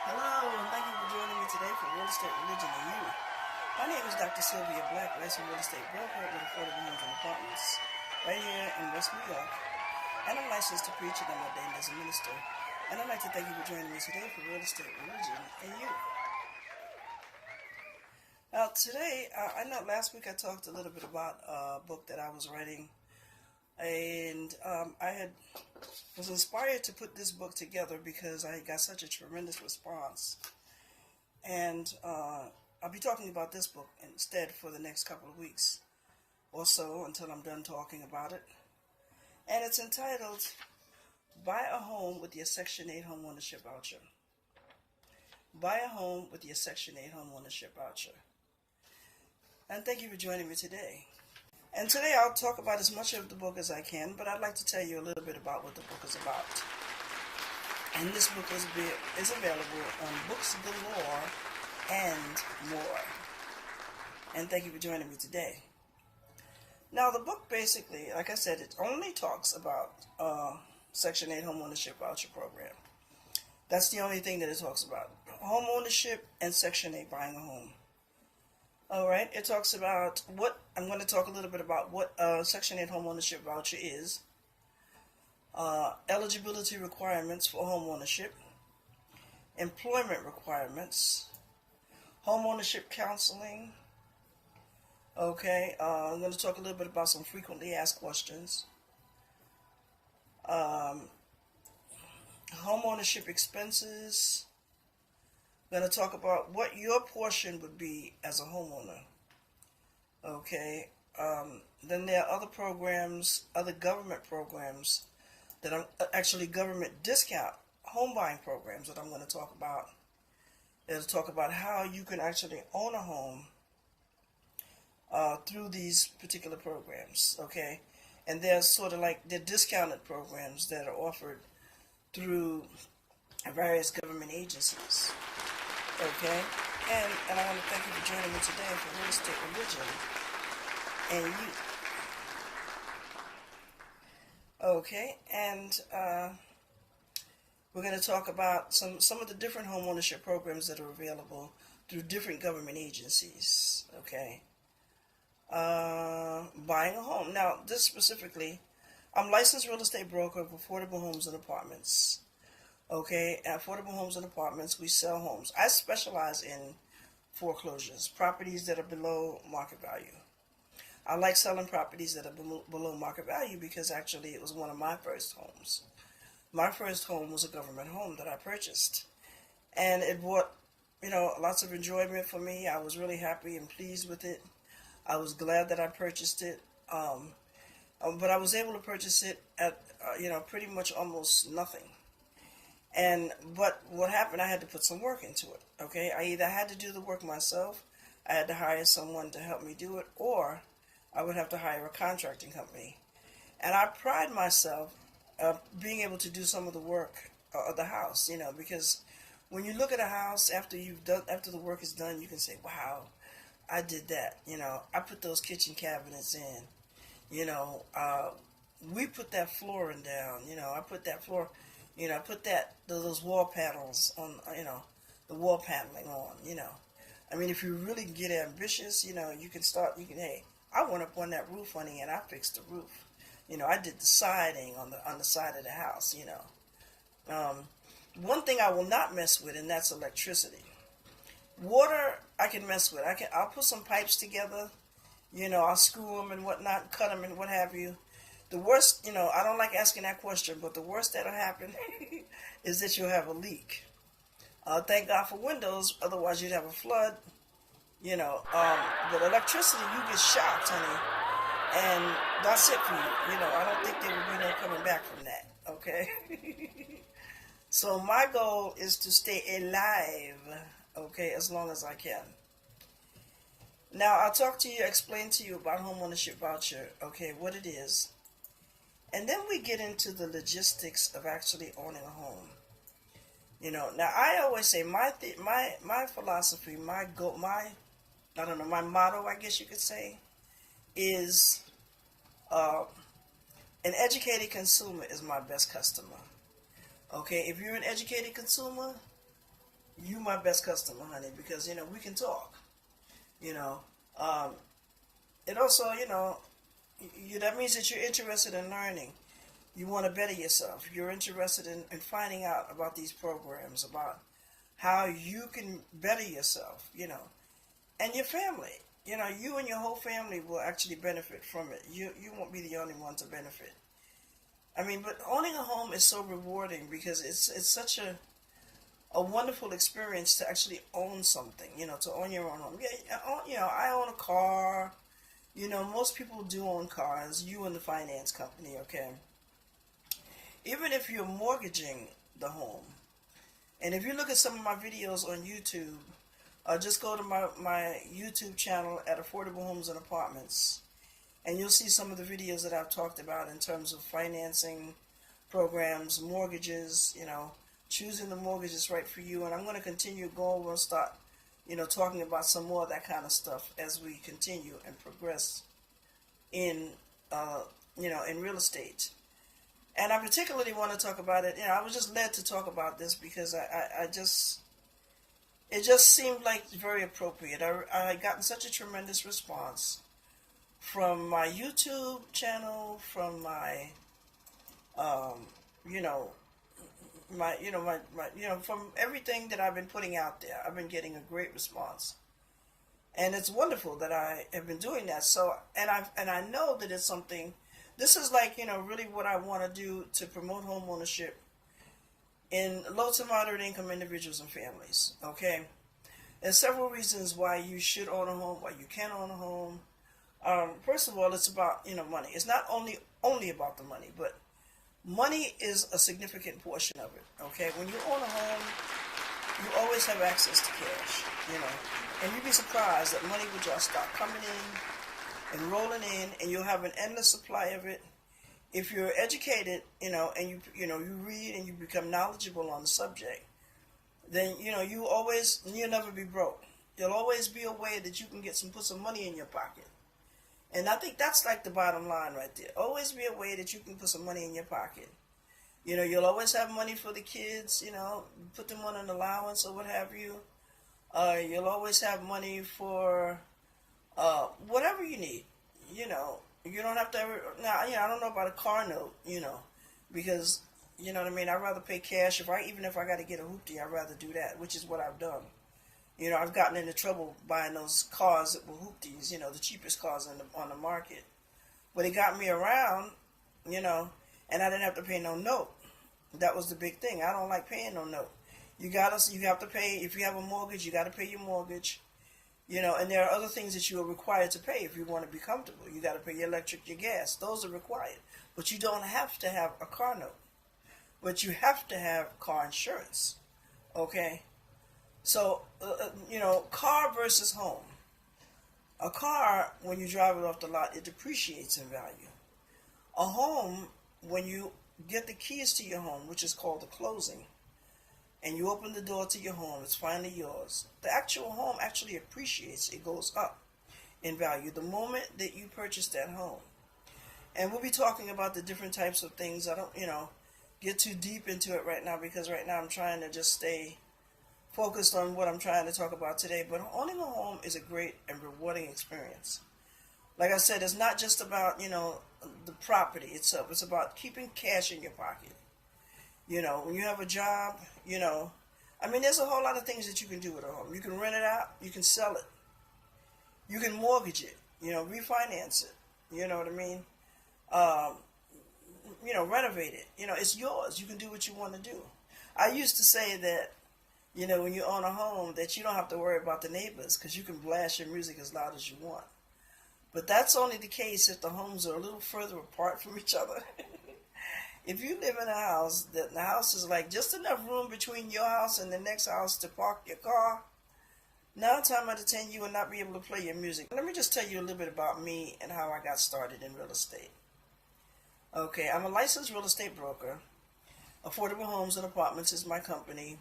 Hello, and thank you for joining me today for Real Estate, Religion, and You. My name is Dr. Sylvia Black, licensed real estate broker with Affordable Homes and Apartments, right here in West New York. And I'm licensed to preach and I'm ordained as a minister. And I'd like to thank you for joining me today for Real Estate, Religion, and You. Now, today, I know last week I talked a little bit about a book that I was writing, and was inspired to put this book together because I got such a tremendous response. And I'll be talking about this book instead for the next couple of weeks or so until I'm done talking about it. And it's entitled, Buy a Home with Your Section 8 Homeownership Voucher. Buy a Home with Your Section 8 Homeownership Voucher. And thank you for joining me today. And today I'll talk about as much of the book as I can, but I'd like to tell you a little bit about what the book is about. And this book is available on Books Galore and more. And thank you for joining me today. Now, the book basically, like I said, it only talks about Section 8 Homeownership Voucher Program. That's the only thing that it talks about. Home ownership and Section 8 buying a home. All right, it talks about I'm going to talk a little bit about what Section 8 Homeownership Voucher is, eligibility requirements for home ownership, employment requirements, home ownership counseling. Okay, I'm going to talk a little bit about some frequently asked questions, home ownership expenses. I'm going to talk about what your portion would be as a homeowner. Okay, then there are other programs, other government programs that are actually government discount home buying programs that I'm going to talk about. It'll talk about how you can actually own a home through these particular programs. Okay, and they're sort of like they're discounted programs that are offered through various government agencies. Okay, and I want to thank you for joining me today for Real Estate, Religion, and You. Okay, and we're going to talk about some of the different home ownership programs that are available through different government agencies. Okay, buying a home. Now, this specifically, I'm licensed real estate broker of Affordable Homes and Apartments. Okay, at Affordable Homes and Apartments, we sell homes. I specialize in foreclosures, properties that are below market value. I like selling properties that are below market value because actually it was one of my first homes. My first home was a government home that I purchased. And it brought, lots of enjoyment for me. I was really happy and pleased with it. I was glad that I purchased it. But I was able to purchase it at, pretty much almost nothing. But what happened, I had to put some work into it, okay? I either had to do the work myself, I had to hire someone to help me do it, or I would have to hire a contracting company. And I pride myself being able to do some of the work of the house, because when you look at a house after the work is done, you can say, wow, I did that, I put those kitchen cabinets in, we put that flooring down, I put that floor... I put those wall panels on, the wall paneling on, I mean, if you really get ambitious, hey, I went up on that roof, honey, and I fixed the roof. I did the siding on the side of the house, One thing I will not mess with, and that's electricity. Water, I can mess with. I'll put some pipes together, I'll screw them and whatnot, cut them and what have you. The worst, I don't like asking that question, but the worst that'll happen is that you'll have a leak. Thank God for windows, otherwise you'd have a flood, But electricity, you get shocked, honey, and that's it for you. I don't think there will be no coming back from that, okay? So my goal is to stay alive, okay, as long as I can. Now, I'll explain to you about homeownership voucher, okay, what it is. And then we get into the logistics of actually owning a home. Now I always say my philosophy, my motto, I guess you could say, is an educated consumer is my best customer. Okay, if you're an educated consumer, you my best customer, honey, because we can talk. You know, um, it also that means that you're interested in learning. You want to better yourself. You're interested in finding out about these programs, about how you can better yourself. And your family. You and your whole family will actually benefit from it. You won't be the only one to benefit. I mean, but owning a home is so rewarding because it's such a wonderful experience to actually own something, to own your own home. Yeah, I own a car. Most people do own cars, you and the finance company, okay? Even if you're mortgaging the home, and if you look at some of my videos on YouTube, just go to my YouTube channel at Affordable Homes and Apartments, and you'll see some of the videos that I've talked about in terms of financing programs, mortgages, choosing the mortgage that's right for you. And I'm going to continue going over and start, talking about some more of that kind of stuff as we continue and progress in, in real estate. And I particularly want to talk about it. I was just led to talk about this because it just seemed like very appropriate. I gotten such a tremendous response from my YouTube channel, from my, from everything that I've been putting out there. I've been getting a great response, and it's wonderful that I have been doing that. So, and I know that it's something. This is like really what I want to do to promote home ownership in low to moderate income individuals and families. Okay, there's several reasons why you should own a home, why you can own a home. First of all, it's about money. It's not only about the money, but money is a significant portion of it. Okay, when you own a home, you always have access to cash. And you'd be surprised that money will just start coming in and rolling in, and you'll have an endless supply of it. If you're educated, and you read and you become knowledgeable on the subject, then you'll never be broke. There'll always be a way that you can put some money in your pocket. And I think that's like the bottom line right there. Always be a way that you can put some money in your pocket. You'll always have money for the kids, put them on an allowance or what have you. You'll always have money for whatever you need. You don't have to ever, now, I don't know about a car note, because, you know what I mean, I'd rather pay cash. Even if I got to get a hoopty, I'd rather do that, which is what I've done. I've gotten into trouble buying those cars that were hoopties, the cheapest cars on the market. But it got me around, and I didn't have to pay no note. That was the big thing. I don't like paying no note. You have to pay, if you have a mortgage, you got to pay your mortgage. And there are other things that you are required to pay if you want to be comfortable. You got to pay your electric, your gas. Those are required. But you don't have to have a car note. But you have to have car insurance. Okay? So, car versus home. A car, when you drive it off the lot, it depreciates in value. A home, when you get the keys to your home, which is called the closing, and you open the door to your home, it's finally yours. The actual home actually appreciates. It goes up in value the moment that you purchase that home. And we'll be talking about the different types of things. I don't, get too deep into it right now because right now I'm trying to just stay focused on what I'm trying to talk about today. But owning a home is a great and rewarding experience. Like I said, it's not just about, the property itself. It's about keeping cash in your pocket. When you have a job, there's a whole lot of things that you can do with a home. You can rent it out. You can sell it. You can mortgage it, refinance it. You know what I mean? Renovate it. It's yours. You can do what you want to do. I used to say that, when you own a home, that you don't have to worry about the neighbors because you can blast your music as loud as you want. But that's only the case if the homes are a little further apart from each other. If you live in a house, that the house is like just enough room between your house and the next house to park your car, 9 times out of 10 you will not be able to play your music. Let me just tell you a little bit about me and how I got started in real estate. Okay, I'm a licensed real estate broker. Affordable Homes and Apartments is my company.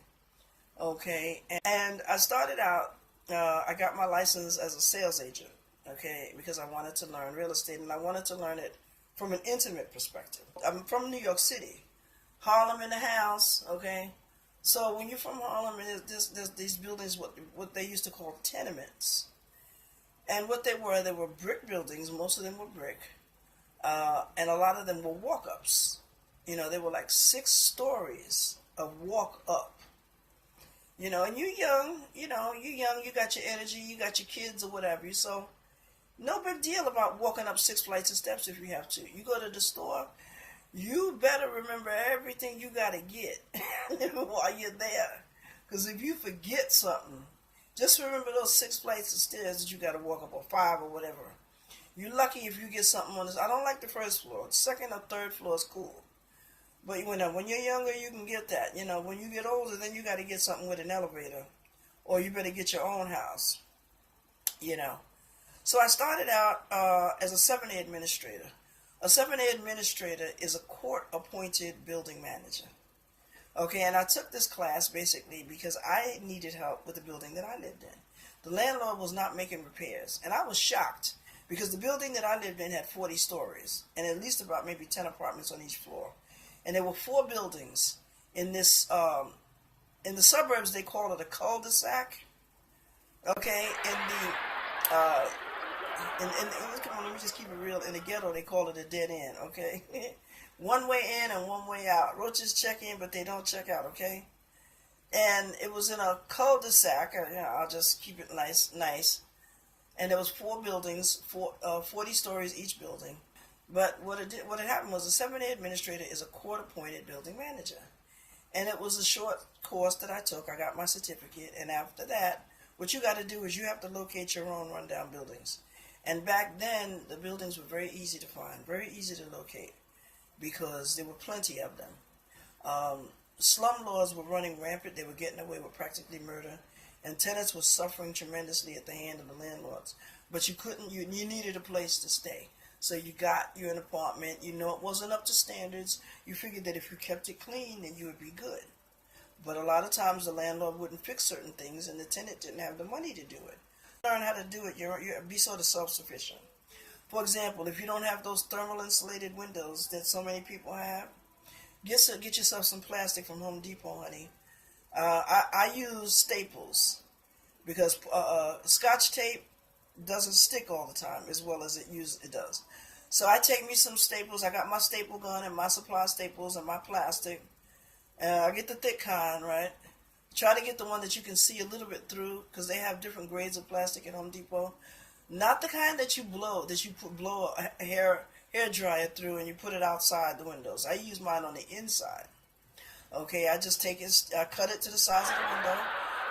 Okay, and I started out, I got my license as a sales agent, okay, because I wanted to learn real estate, and I wanted to learn it from an intimate perspective. I'm from New York City, Harlem in the house, okay, So when you're from Harlem, and there's these buildings, what they used to call tenements, and what they were brick buildings. Most of them were brick, and a lot of them were walk-ups. They were like 6 stories of walk-up. And you're young. You got your energy, you got your kids or whatever. So no big deal about walking up 6 flights of steps if you have to. You go to the store. You better remember everything you got to get while you're there. Because if you forget something, just remember those 6 flights of stairs that you got to walk up, or 5 or whatever. You're lucky if you get something on this. I don't like the first floor. Second or third floor is cool. But when you're younger, you can get that. When you get older, then you got to get something with an elevator. Or you better get your own house. So I started out as a 7A administrator. A 7A administrator is a court-appointed building manager. Okay, and I took this class basically because I needed help with the building that I lived in. The landlord was not making repairs, and I was shocked because the building that I lived in had 40 stories and at least about maybe 10 apartments on each floor. And there were 4 buildings in this, in the suburbs they call it a cul-de-sac. Okay, come on, let me just keep it real. In the ghetto, they call it a dead end, okay? One way in and one way out. Roaches check in, but they don't check out, okay? And it was in a cul-de-sac. I'll just keep it nice. And there was 4 buildings, 40 stories each building. But what had happened was the 7A administrator is a court-appointed building manager. And it was a short course that I took. I got my certificate. And after that, what you got to do is you have to locate your own rundown buildings. And back then, the buildings were very easy to find, very easy to locate, because there were plenty of them. Slum laws were running rampant. They were getting away with practically murder. And tenants were suffering tremendously at the hand of the landlords. But you needed a place to stay. So you got you an apartment. It wasn't up to standards. You figured that if you kept it clean, then you would be good. But a lot of times the landlord wouldn't fix certain things, and the tenant didn't have the money to do it. Learn how to do it. You be sort of self-sufficient. For example, if you don't have those thermal insulated windows that so many people have, get yourself some plastic from Home Depot, honey. I use staples because Scotch tape doesn't stick all the time as well as it does. So I take me some staples. I got my staple gun and my supply staples and my plastic. I get the thick kind, right? Try to get the one that you can see a little bit through, because they have different grades of plastic at Home Depot. Not the kind that you blow a hair dryer through and you put it outside the windows. I use mine on the inside. Okay, I just take it, I cut it to the size of the window,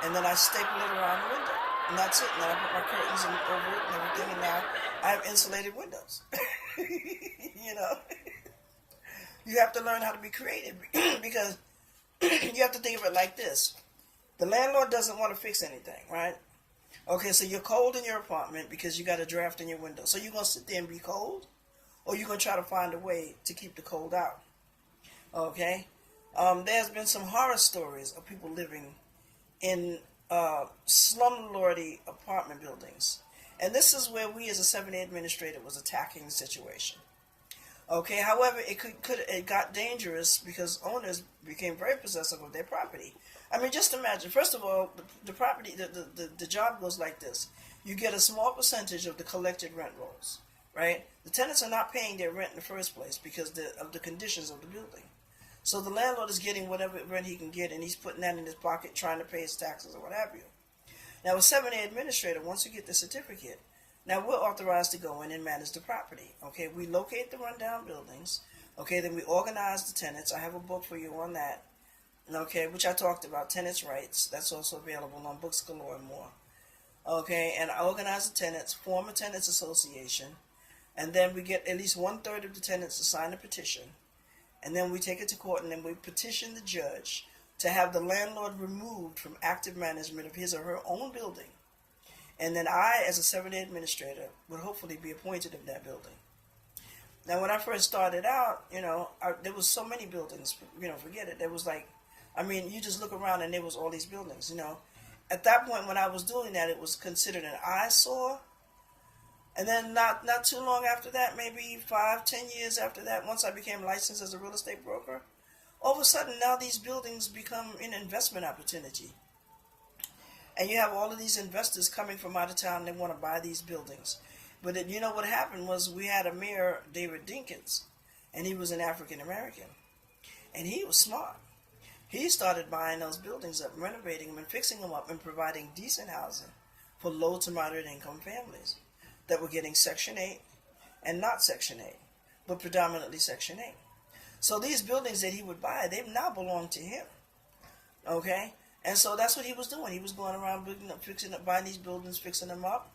and then I staple it around the window. And that's it. And then I put my curtains over it and everything, and now I have insulated windows. You have to learn how to be creative because you have to think of it like this. The landlord doesn't want to fix anything, right? Okay, so you're cold in your apartment because you got a draft in your window. So you're going to sit there and be cold? Or you're going to try to find a way to keep the cold out? Okay? There's been some horror stories of people living in slumlordy apartment buildings. And this is where we as a 7A administrator was attacking the situation. Okay, however, it got dangerous because owners became very possessive of their property. I mean, just imagine. First of all, the property, the job goes like this: you get a small percentage of the collected rent rolls, right? The tenants are not paying their rent in the first place because of the conditions of the building. So the landlord is getting whatever rent he can get, and he's putting that in his pocket, trying to pay his taxes or what have you. Now, with 7A administrator, once you get the certificate, now we're authorized to go in and manage the property. Okay, we locate the rundown buildings. Okay, then we organize the tenants. I have a book for you on that. Okay, which I talked about, tenants' rights. That's also available on Books Galore and more. Okay, and I organize the tenants, form a tenants association, and then we get at least 1/3 of the tenants to sign a petition. And then we take it to court, and then we petition the judge to have the landlord removed from active management of his or her own building. And then I, as a 7A administrator, would hopefully be appointed of that building. Now, when I first started out, there was so many buildings, forget it. There was you just look around and there was all these buildings, At that point, when I was doing that, it was considered an eyesore. And then not too long after that, maybe 5-10 years after that, once I became licensed as a real estate broker, all of a sudden now these buildings become an investment opportunity. And you have all of these investors coming from out of town. They want to buy these buildings. But you know what happened was we had a mayor, David Dinkins, and he was an African American. And he was smart. He started buying those buildings up, renovating them and fixing them up and providing decent housing for low to moderate income families that were getting Section 8 and not Section 8, but predominantly Section 8. So these buildings that he would buy, they now belong to him. Okay? And so that's what he was doing. He was going around buying these buildings, fixing them up.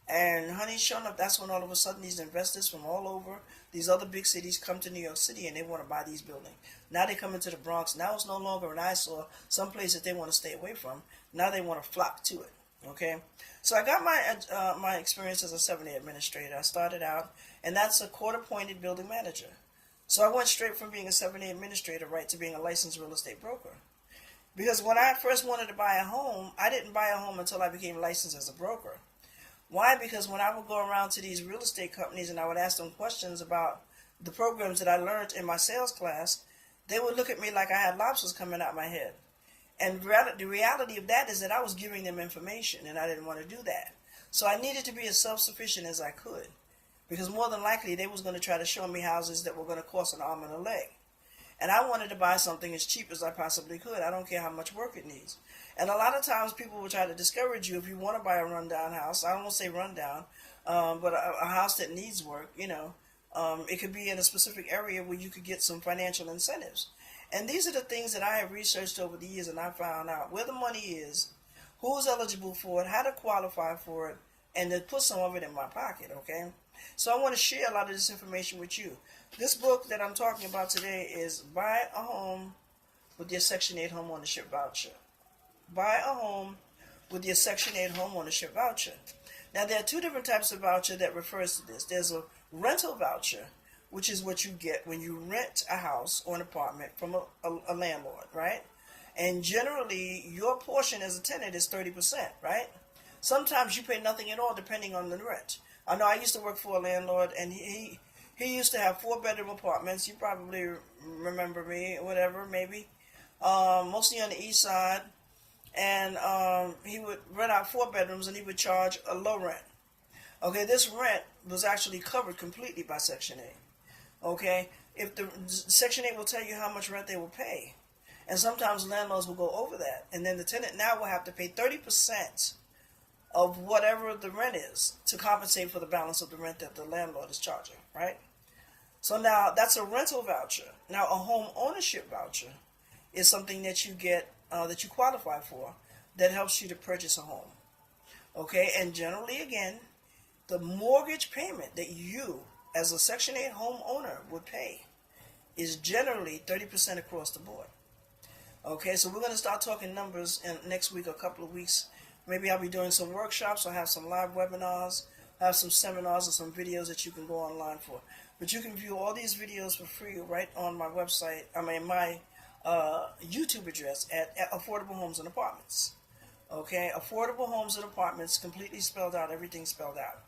And honey, sure enough, that's when all of a sudden these investors from all over these other big cities come to New York City and they want to buy these buildings. Now they come into the Bronx. Now it's no longer an eyesore, some place that they want to stay away from. Now they want to flock to it. Okay, so I got my experience as a 7A administrator. I started out, and that's a court-appointed building manager. So I went straight from being a 7A administrator right to being a licensed real estate broker. Because when I first wanted to buy a home, I didn't buy a home until I became licensed as a broker. Why? Because when I would go around to these real estate companies and I would ask them questions about the programs that I learned in my sales class, they would look at me like I had lobsters coming out my head. And the reality of that is that I was giving them information and I didn't want to do that. So I needed to be as self-sufficient as I could. Because more than likely they was going to try to show me houses that were going to cost an arm and a leg. And I wanted to buy something as cheap as I possibly could. I don't care how much work it needs. And a lot of times people will try to discourage you if you want to buy a rundown house. I don't want to say rundown, but a house that needs work, you know. It could be in a specific area where you could get some financial incentives. And these are the things that I have researched over the years, and I found out where the money is, who's eligible for it, how to qualify for it, and to put some of it in my pocket, okay? So I want to share a lot of this information with you. This book that I'm talking about today is Buy a Home with Your Section 8 Homeownership Voucher. Buy a home with your Section 8 Homeownership Voucher. Now, there are two different types of voucher that refers to this. There's a rental voucher, which is what you get when you rent a house or an apartment from a landlord, right? And generally, your portion as a tenant is 30%, right? Sometimes you pay nothing at all depending on the rent. I know I used to work for a landlord, and he used to have 4-bedroom apartments. You probably remember me, whatever, maybe. Mostly on the east side. And he would rent out 4 bedrooms, and he would charge a low rent. Okay, this rent was actually covered completely by Section 8. Okay, if the Section 8 will tell you how much rent they will pay. And sometimes landlords will go over that. And then the tenant now will have to pay 30% of whatever the rent is to compensate for the balance of the rent that the landlord is charging, right? So now that's a rental voucher. Now a home ownership voucher is something that you get, that you qualify for, that helps you to purchase a home. Okay, and generally, again, the mortgage payment that you, as a Section 8 homeowner, would pay is generally 30% across the board. Okay, so we're going to start talking numbers in next week, a couple of weeks. Maybe I'll be doing some workshops, I'll have some live webinars, have some seminars or some videos that you can go online for. But you can view all these videos for free right on my website, my YouTube address at Affordable Homes and Apartments. Okay, Affordable Homes and Apartments, completely spelled out, everything spelled out.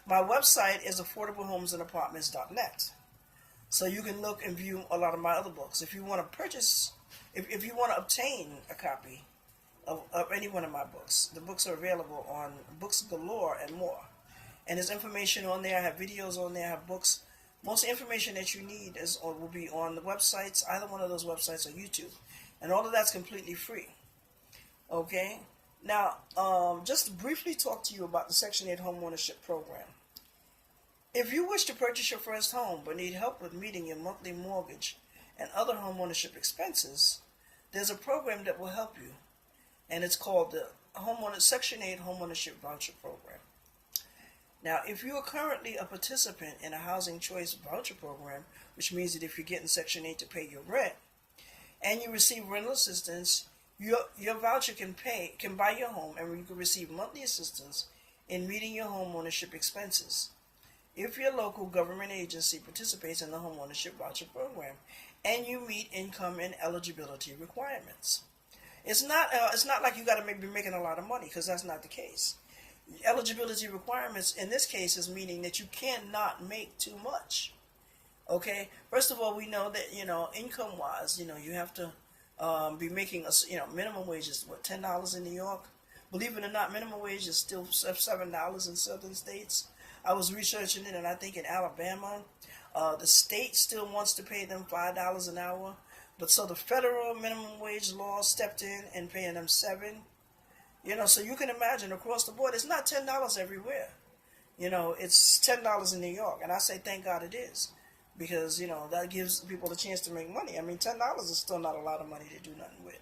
My website is affordablehomesandapartments.net. So you can look and view a lot of my other books. If you want to purchase, if you want to obtain a copy of any one of my books, the books are available on Books Galore and more. And there's information on there. I have videos on there. I have books. Most information that you need will be on the websites, either one of those websites or YouTube. And all of that's completely free. Okay? Now, just to briefly talk to you about the Section 8 Homeownership Program. If you wish to purchase your first home but need help with meeting your monthly mortgage and other homeownership expenses, there's a program that will help you. And it's called the Section 8 Homeownership Voucher Program. Now, if you are currently a participant in a Housing Choice Voucher Program, which means that if you're getting Section 8 to pay your rent, and you receive rental assistance, your voucher can buy your home, and you can receive monthly assistance in meeting your home ownership expenses if your local government agency participates in the Homeownership Voucher Program and you meet income and eligibility requirements. It's not like you got to be making a lot of money, because that's not the case. Eligibility requirements in this case is meaning that you cannot make too much. Okay, first of all, we know that income wise, you have to be making minimum wage is what, $10 in New York. Believe it or not, minimum wage is still $7 in certain states. I was researching it, and I think in Alabama, the state still wants to pay them $5 an hour, but so the federal minimum wage law stepped in and paying them $7. So you can imagine across the board, it's not $10 everywhere. It's $10 in New York, and I say thank God it is, because that gives people a chance to make money. I mean, $10 is still not a lot of money to do nothing with.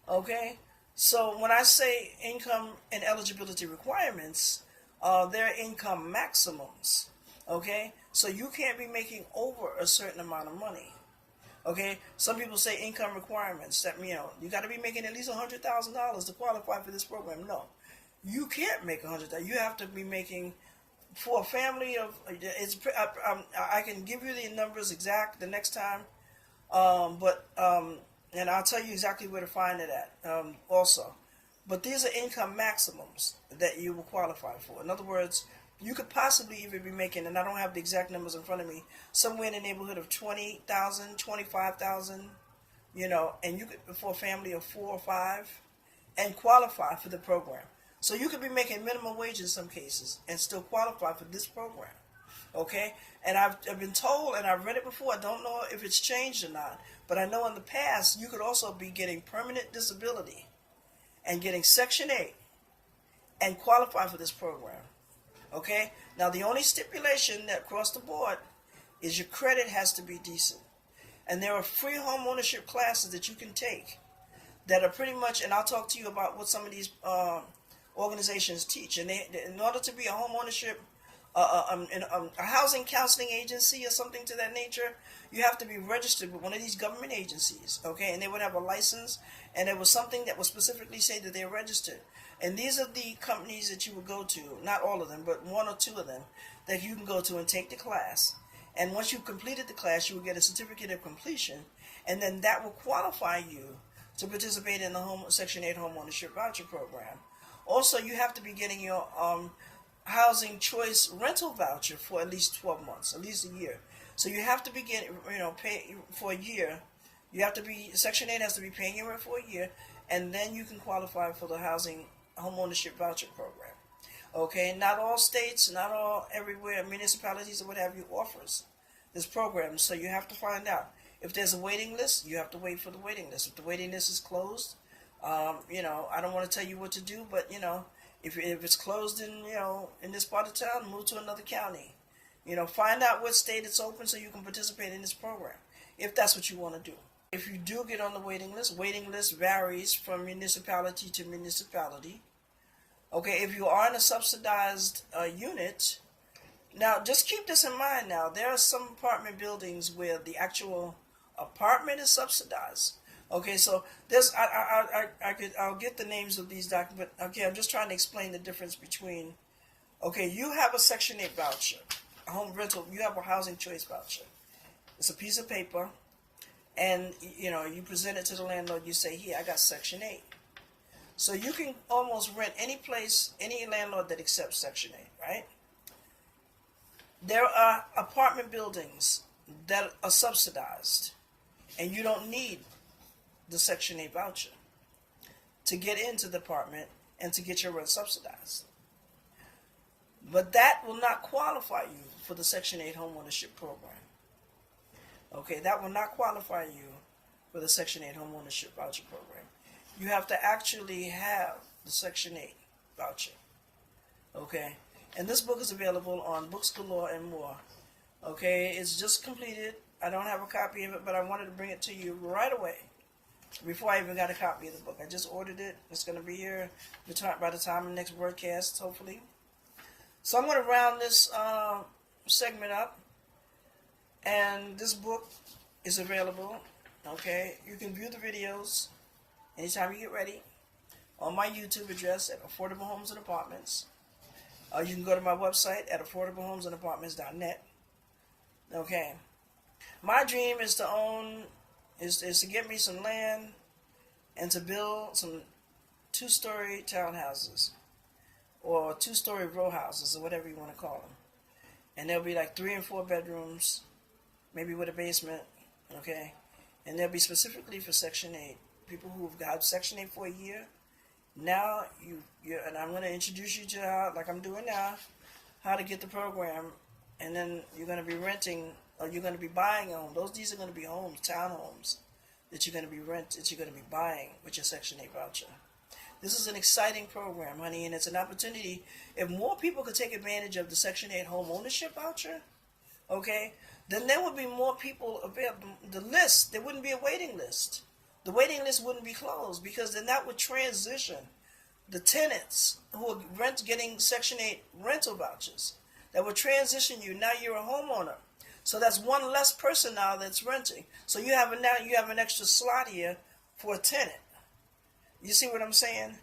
Okay. So when I say income and eligibility requirements, they're income maximums. Okay, so you can't be making over a certain amount of money. Okay, some people say income requirements, that you got to be making at least $100,000 to qualify for this program. No, you can't make $100,000. You have to be making, for a family of, I can give you the numbers exact the next time, and I'll tell you exactly where to find it at also. But these are income maximums that you will qualify for. In other words, you could possibly even be making, and I don't have the exact numbers in front of me, somewhere in the neighborhood of $20,000, $25,000, and you could, for a family of 4 or 5, and qualify for the program. So you could be making minimum wage in some cases and still qualify for this program. Okay, and I've been told, and I've read it before, I don't know if it's changed or not, but I know in the past you could also be getting permanent disability and getting Section 8 and qualify for this program. Okay, now the only stipulation that across the board is your credit has to be decent, and there are free home ownership classes that you can take that are pretty much, and I'll talk to you about what some of these organizations teach. And in order to be a home ownership a housing counseling agency or something to that nature, you have to be registered with one of these government agencies, okay? And they would have a license, and there was something that would specifically say that they're registered. And these are the companies that you would go to, not all of them, but 1 or 2 of them, that you can go to and take the class. And once you've completed the class, you will get a certificate of completion, and then that will qualify you to participate in the Section 8 Homeownership Voucher Program. Also, you have to be getting your housing choice rental voucher for at least 12 months, at least a year. So you have to be getting, pay for a year. You have to be, Section 8 has to be paying your rent for a year, and then you can qualify for the housing homeownership voucher program. Okay, not all states, not all everywhere, municipalities or what have you offers this program. So you have to find out. If there's a waiting list, you have to wait for the waiting list. If the waiting list is closed, I don't want to tell you what to do, but if it's closed in this part of town, move to another county. Find out what state it's open so you can participate in this program, if that's what you want to do. If you do get on the waiting list varies from municipality to municipality. Okay, if you are in a subsidized unit, now just keep this in mind. Now there are some apartment buildings where the actual apartment is subsidized. Okay, so there's I'll get the names of these documents. Okay, I'm just trying to explain the difference between. Okay, you have a Section 8 voucher, a home rental. You have a housing choice voucher. It's a piece of paper, and you present it to the landlord. You say, "Here, I got Section 8." So you can almost rent any place, any landlord that accepts Section 8, right? There are apartment buildings that are subsidized, and you don't need the Section 8 voucher to get into the apartment and to get your rent subsidized. But that will not qualify you for the Section 8 homeownership program. Okay, that will not qualify you for the Section 8 homeownership voucher program. You have to actually have the Section 8 voucher. Okay, and this book is available on Books Galore and more. Okay, it's just completed. I don't have a copy of it, but I wanted to bring it to you right away before I even got a copy of the book. I just ordered it. It's going to be here by the time of the next broadcast, hopefully. So I'm going to round this segment up, and this book is available. Okay, you can view the videos anytime you get ready on my YouTube address at Affordable Homes and Apartments. You can go to my website at affordablehomesandapartments.net. Okay, my dream is to own, is to get me some land and to build some 2-story townhouses or 2-story row houses or whatever you want to call them. and there'll be like 3 and 4 bedrooms, maybe with a basement, okay? And they'll be specifically for Section 8. People who've got Section 8 for a year. Now, and I'm going to introduce you to how, like I'm doing now, how to get the program, and then you're going to be renting, or you're going to be buying a home. These are going to be homes, townhomes, that you're going to be that you're going to be buying with your Section 8 voucher. This is an exciting program, honey, and it's an opportunity. If more people could take advantage of the Section 8 home ownership voucher, okay, then there would be more people available. The list, there wouldn't be a waiting list. The waiting list wouldn't be closed, because then that would transition the tenants who are getting Section 8 rental vouchers. That would transition you. Now you're a homeowner. So that's one less person now that's renting. So you have an extra slot here for a tenant. You see what I'm saying?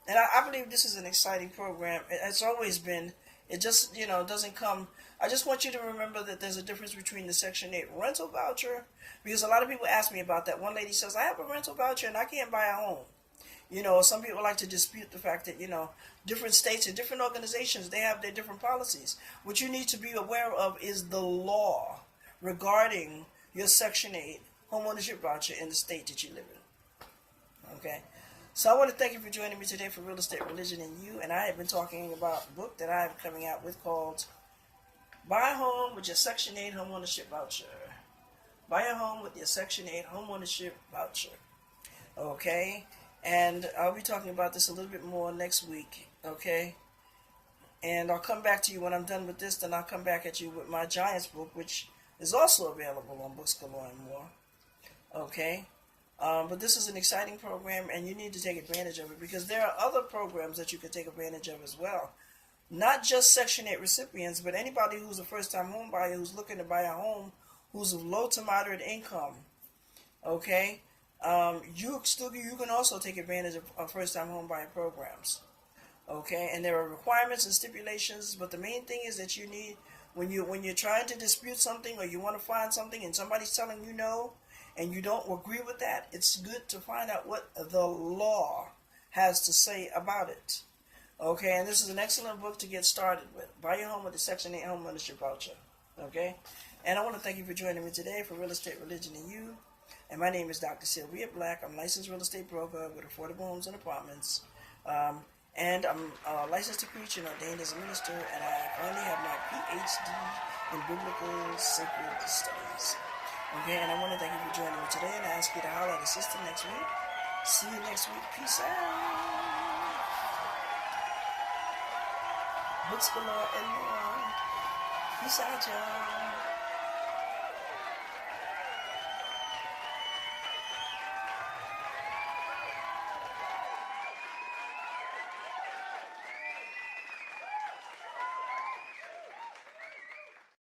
And I believe this is an exciting program. It's always been. It just, doesn't come. I just want you to remember that there's a difference between the Section 8 rental voucher, because a lot of people ask me about that. One lady says, I have a rental voucher and I can't buy a home. Some people like to dispute the fact that, different states and different organizations, they have their different policies. What you need to be aware of is the law regarding your Section 8 homeownership voucher in the state that you live in. Okay? So I want to thank you for joining me today for Real Estate, Religion, and You. And I have been talking about a book that I am coming out with called Buy a Home with Your Section 8 Homeownership Voucher. Buy a home with your Section 8 homeownership voucher. Okay? And I'll be talking about this a little bit more next week. Okay? And I'll come back to you when I'm done with this. Then I'll come back at you with my Giants book, which is also available on Books Galore and More. Okay? But this is an exciting program, and you need to take advantage of it, because there are other programs that you can take advantage of as well. Not just Section 8 recipients, but anybody who's a first-time home buyer who's looking to buy a home, who's of low to moderate income. Okay? You can also take advantage of first-time home buyer programs. Okay? And there are requirements and stipulations, but the main thing is that you need, when you're trying to dispute something, or you want to find something and somebody's telling you no, and you don't agree with that, it's good to find out what the law has to say about it. Okay, and this is an excellent book to get started with. Buy your home with the Section 8 home ownership voucher. Okay, and I want to thank you for joining me today for Real Estate, Religion, and You. And my name is Dr. Sylvia Black. I'm a licensed real estate broker with affordable homes and apartments. And I'm licensed to preach and ordained as a minister, and I currently have my PhD in Biblical Sacred Studies. Okay, and I want to thank you for joining me today, and I ask you to holler at a sister next week. See you next week. Peace out. Books Galore and More. Peace out, y'all.